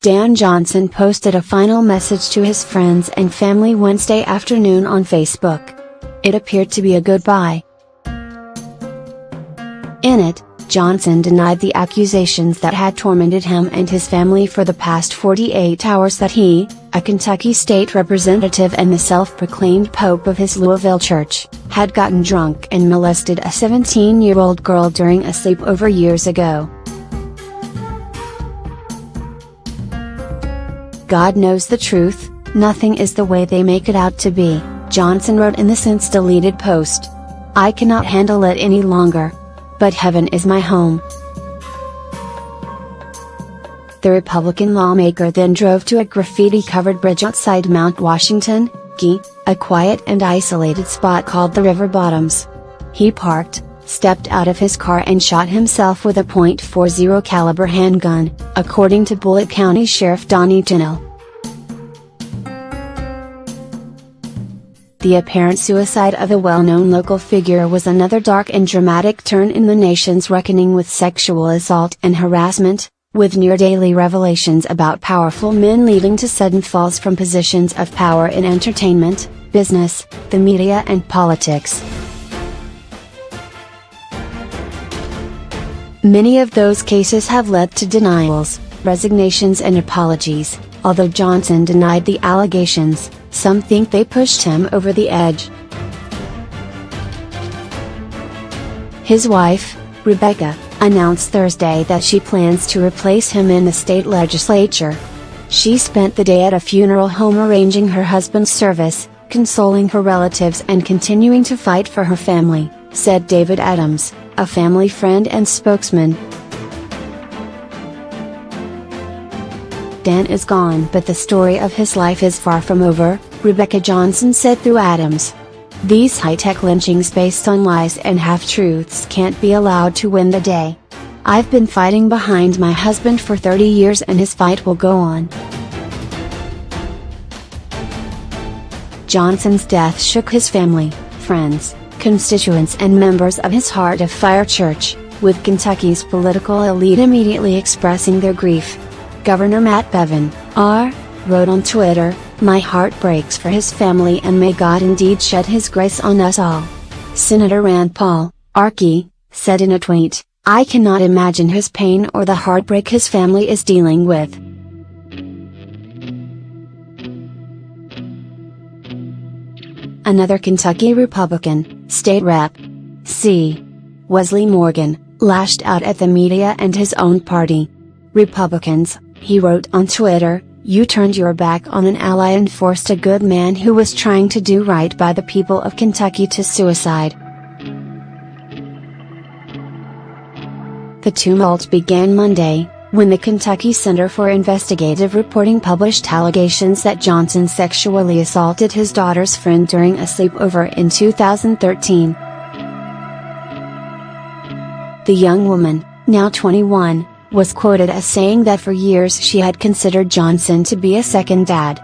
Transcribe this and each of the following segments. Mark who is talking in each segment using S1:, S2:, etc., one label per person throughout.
S1: Dan Johnson posted a final message to his friends and family Wednesday afternoon on Facebook. It appeared to be a goodbye. In it, Johnson denied the accusations that had tormented him and his family for the past 48 hours that he, a Kentucky state representative and the self-proclaimed pope of his Louisville church, had gotten drunk and molested a 17-year-old girl during a sleepover years ago. God knows the truth, nothing is the way they make it out to be, Johnson wrote in the since-deleted post. I cannot handle it any longer. But heaven is my home. The Republican lawmaker then drove to a graffiti-covered bridge outside Mount Washington, GI, a quiet and isolated spot called the River Bottoms. He parked, stepped out of his car and shot himself with a .40 caliber handgun, according to Bullitt County Sheriff Donnie Tinnell. The apparent suicide of a well-known local figure was another dark and dramatic turn in the nation's reckoning with sexual assault and harassment, with near-daily revelations about powerful men leading to sudden falls from positions of power in entertainment, business, the media and politics. Many of those cases have led to denials, resignations and apologies. Although Johnson denied the allegations, some think they pushed him over the edge. His wife, Rebecca, announced Thursday that she plans to replace him in the state legislature. She spent the day at a funeral home arranging her husband's service, consoling her relatives and continuing to fight for her family, said David Adams, a family friend and spokesman. Dan is gone, but the story of his life is far from over, Rebecca Johnson said through Adams. These high-tech lynchings based on lies and half-truths can't be allowed to win the day. I've been fighting behind my husband for 30 years and his fight will go on. Johnson's death shook his family, friends, constituents and members of his Heart of Fire Church, with Kentucky's political elite immediately expressing their grief. Governor Matt Bevin, R., wrote on Twitter, "My heart breaks for his family and may God indeed shed his grace on us all." Senator Rand Paul, RK, said in a tweet, "I cannot imagine his pain or the heartbreak his family is dealing with." Another Kentucky Republican, State Rep. C. Wesley Morgan, lashed out at the media and his own party. "Republicans," he wrote on Twitter, "you turned your back on an ally and forced a good man who was trying to do right by the people of Kentucky to suicide." The tumult began Monday, when the Kentucky Center for Investigative Reporting published allegations that Johnson sexually assaulted his daughter's friend during a sleepover in 2013. The young woman, now 21, was quoted as saying that for years she had considered Johnson to be a second dad.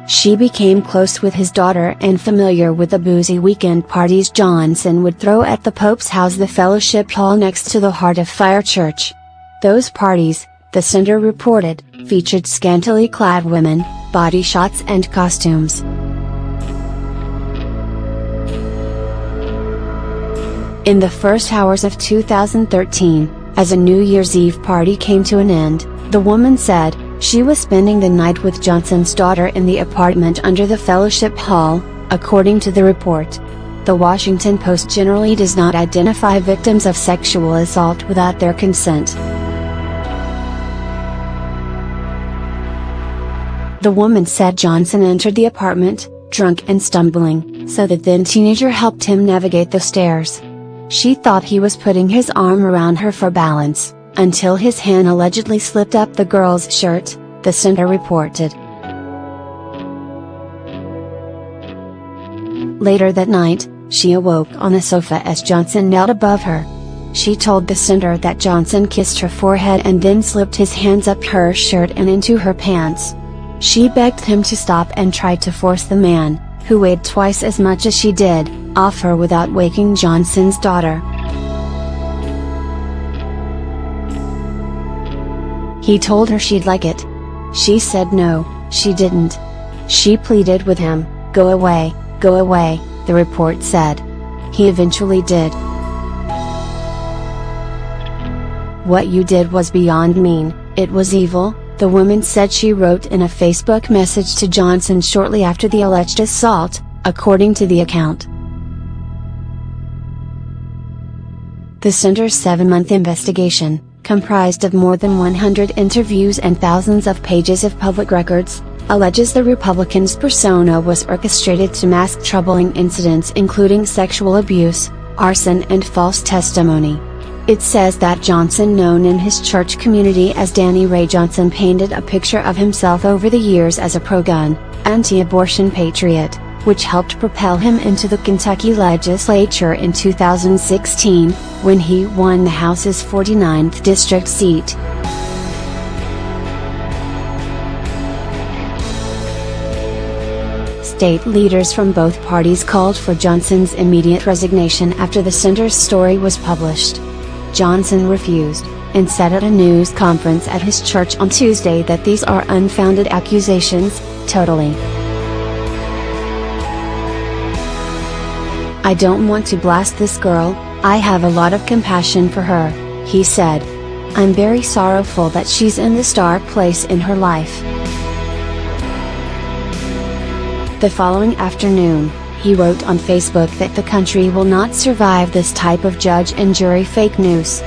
S1: She became close with his daughter and familiar with the boozy weekend parties Johnson would throw at the Pope's house, the fellowship hall next to the Heart of Fire Church. Those parties, the center reported, featured scantily clad women, body shots and costumes. In the first hours of 2013, as a New Year's Eve party came to an end, the woman said, she was spending the night with Johnson's daughter in the apartment under the fellowship hall, according to the report. The Washington Post generally does not identify victims of sexual assault without their consent. The woman said Johnson entered the apartment, drunk and stumbling, so the then teenager helped him navigate the stairs. She thought he was putting his arm around her for balance, until his hand allegedly slipped up the girl's shirt, the center reported. Later that night, she awoke on the sofa as Johnson knelt above her. She told the center that Johnson kissed her forehead and then slipped his hands up her shirt and into her pants. She begged him to stop and tried to force the man, who weighed twice as much as she did, off her without waking Johnson's daughter. He told her she'd like it. She said no, she didn't. She pleaded with him, go away, the report said. He eventually did. What you did was beyond mean, it was evil, the woman said she wrote in a Facebook message to Johnson shortly after the alleged assault, according to the account. The center's 7-month investigation, comprised of more than 100 interviews and thousands of pages of public records, alleges the Republican's persona was orchestrated to mask troubling incidents including sexual abuse, arson and false testimony. It says that Johnson, known in his church community as Danny Ray Johnson, painted a picture of himself over the years as a pro-gun, anti-abortion patriot, which helped propel him into the Kentucky legislature in 2016, when he won the House's 49th district seat. State leaders from both parties called for Johnson's immediate resignation after the center's story was published. Johnson refused, and said at a news conference at his church on Tuesday that these are unfounded accusations, totally. I don't want to blast this girl, I have a lot of compassion for her, he said. I'm very sorrowful that she's in this dark place in her life. The following afternoon, he wrote on Facebook that the country will not survive this type of judge and jury fake news.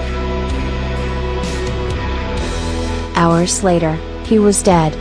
S1: Hours later, he was dead.